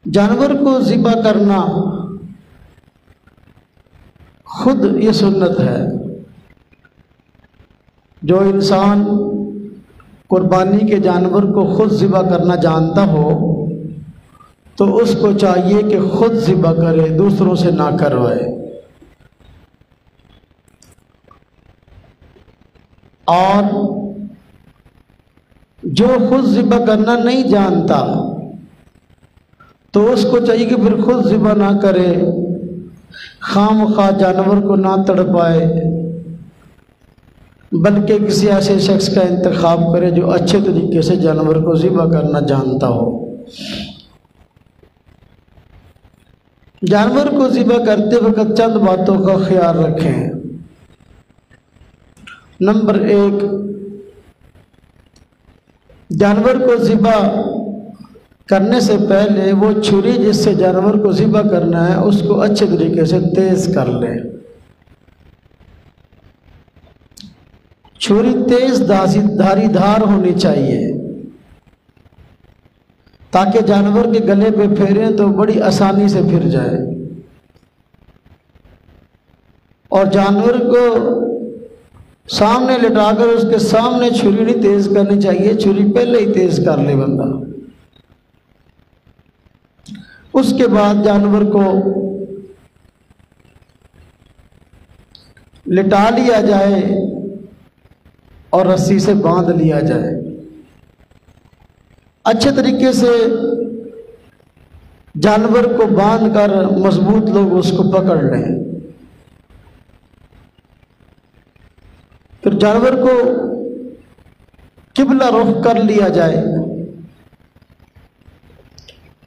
جانور کو ذبح کرنا خود یہ سنت ہے۔ جو انسان قربانی کے جانور کو خود ذبح کرنا جانتا ہو تو اس کو چاہیے کہ خود ذبح کرے، دوسروں سے نہ کروائے۔ اور جو خود ذبح کرنا نہیں جانتا تو اس کو چاہیے کہ پھر خود ذبح نہ کرے، خواہ مخواہ جانور کو نہ تڑپائے، بلکہ کسی ایسے شخص کا انتخاب کرے جو اچھے طریقے سے جانور کو ذبح کرنا جانتا ہو۔ جانور کو ذبح کرتے وقت چند باتوں کا خیال رکھیں۔ نمبر 1، جانور کو ذبح کرنے سے پہلے وہ چھری جس سے جانور کو ذبح کرنا ہے اس کو اچھے طریقے سے تیز کر لے۔ چھری تیز دھاری دھار ہونی چاہیے تاکہ جانور کے گلے پہ پھیریں تو بڑی آسانی سے پھر جائے، اور جانور کو سامنے لٹا کر اس کے سامنے چھری نہیں تیز کرنی چاہیے، چھری پہلے ہی تیز کر لے بندہ۔ اس کے بعد جانور کو لٹا لیا جائے اور رسی سے باندھ لیا جائے۔ اچھے طریقے سے جانور کو باندھ کر مضبوط لوگ اس کو پکڑ لیں۔ پھر جانور کو قبلہ رخ کر لیا جائے۔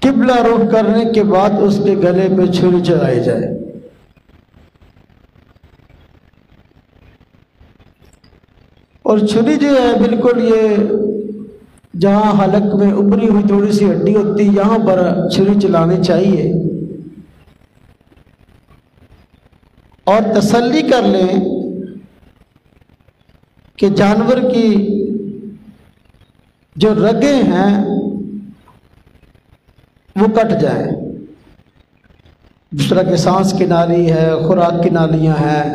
قبلہ رخ کرنے کے بعد اس کے گلے پہ چھری چلائی جائے۔ اور چھری جو ہے بالکل یہ جہاں حلق میں ابری ہوئی تھوڑی سی ہڈی ہوتی یہاں پر چھری چلانی چاہیے، اور تسلی کر لیں کہ جانور کی جو رگیں ہیں وہ کٹ جائیں، جس طرح کہ سانس کی نالی ہے، خوراک کی نالیاں ہیں،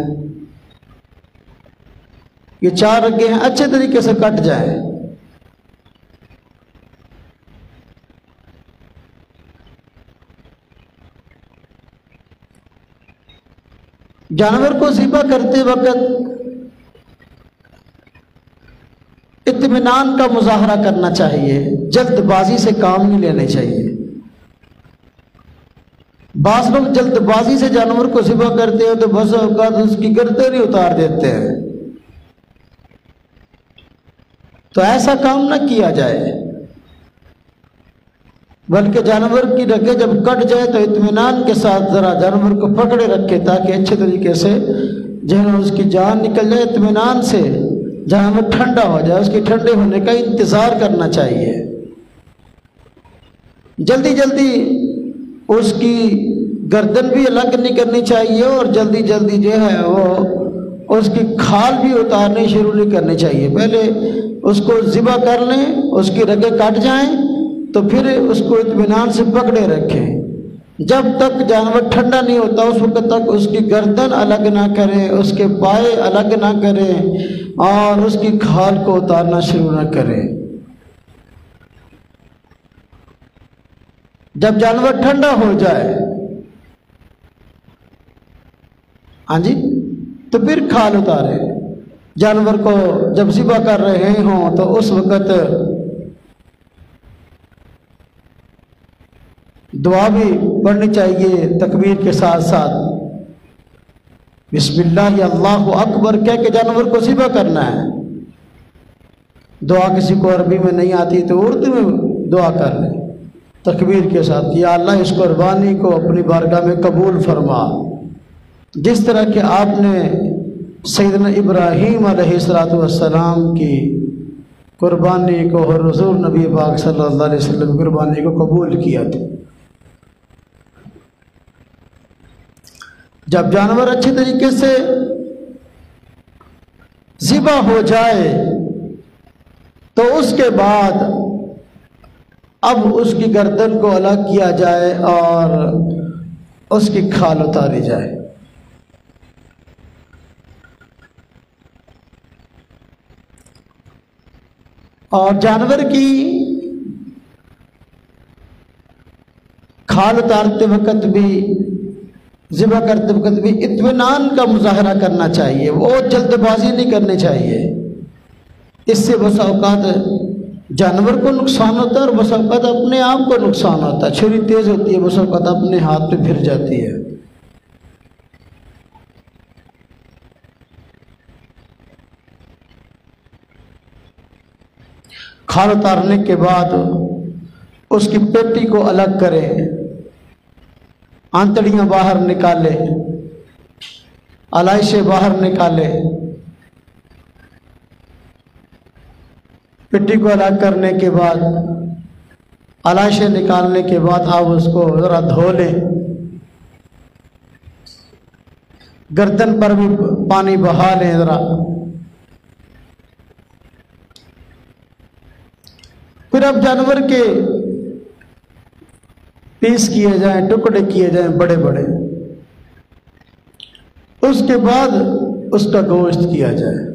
یہ 4 رگیں ہیں، اچھے طریقے سے کٹ جائیں۔ جانور کو ذبح کرتے وقت اطمینان کا مظاہرہ کرنا چاہیے، جلد بازی سے کام نہیں لینے چاہیے۔ بعض لوگ جلد بازی سے جانور کو ذبح کرتے ہیں تو بس اوقات اس کی گردن ہی اتار دیتے ہیں، تو ایسا کام نہ کیا جائے، بلکہ جانور کی رگیں جب کٹ جائے تو اطمینان کے ساتھ ذرا جانور کو پکڑے رکھے تاکہ اچھے طریقے سے جہاں اس کی جان نکل جائے، اطمینان سے جانور ٹھنڈا ہو جائے، اس کے ٹھنڈے ہونے کا انتظار کرنا چاہیے۔ جلدی جلدی اس کی گردن بھی الگ نہیں کرنی چاہیے، اور جلدی جلدی جو ہے وہ اس کی کھال بھی اتارنی شروع نہیں کرنی چاہیے۔ پہلے اس کو ذبح کر لیں، اس کی رگیں کٹ جائیں تو پھر اس کو اطمینان سے پکڑے رکھیں۔ جب تک جانور ٹھنڈا نہیں ہوتا اس وقت تک اس کی گردن الگ نہ کریں، اس کے پائے الگ نہ کریں، اور اس کی کھال کو اتارنا شروع نہ کریں۔ جب جانور ٹھنڈا ہو جائے ہاں جی تو پھر کھال اتارے۔ جانور کو جب ذبح کر رہے ہوں تو اس وقت دعا بھی پڑھنی چاہیے تکبیر کے ساتھ ساتھ، بسم اللہ یا اللہ اکبر کہہ کے جانور کو ذبح کرنا ہے۔ دعا کسی کو عربی میں نہیں آتی تو اردو میں دعا کر لیں تکبیر کے ساتھ، یا اللہ اس قربانی کو اپنی بارگاہ میں قبول فرما، جس طرح کہ آپ نے سیدنا ابراہیم علیہ السلام کی قربانی کو اور حضور نبی پاک صلی اللہ علیہ وسلم کی قربانی کو قبول کیا تھا۔ جب جانور اچھے طریقے سے ذبح ہو جائے تو اس کے بعد اب اس کی گردن کو الگ کیا جائے اور اس کی کھال اتاری جائے۔ اور جانور کی کھال اتارتے وقت بھی، ذبح کرتے وقت بھی اطمینان کا مظاہرہ کرنا چاہیے، وہ جلد بازی نہیں کرنی چاہیے۔ اس سے بسا اوقات جانور کو نقصان ہوتا ہے اور بسا اوقات اپنے آپ کو نقصان ہوتا ہے۔ چھری تیز ہوتی ہے، بسا اوقات اپنے ہاتھ پہ پھر جاتی ہے۔ کھال اتارنے کے بعد اس کی پیٹی کو الگ کرے، آنتڑیاں باہر نکالے، علائشیں باہر نکالے۔ پیٹی کو الگ کرنے کے بعد، علائشیں نکالنے کے بعد آپ اس کو ذرا دھو لیں۔ گردن پر بھی پانی بہا لیں ذرا۔ پھر اب جانور کے پیس کیے جائیں، ٹکڑے کیے جائیں بڑے بڑے، اس کے بعد اس کا گوشت کیا جائے۔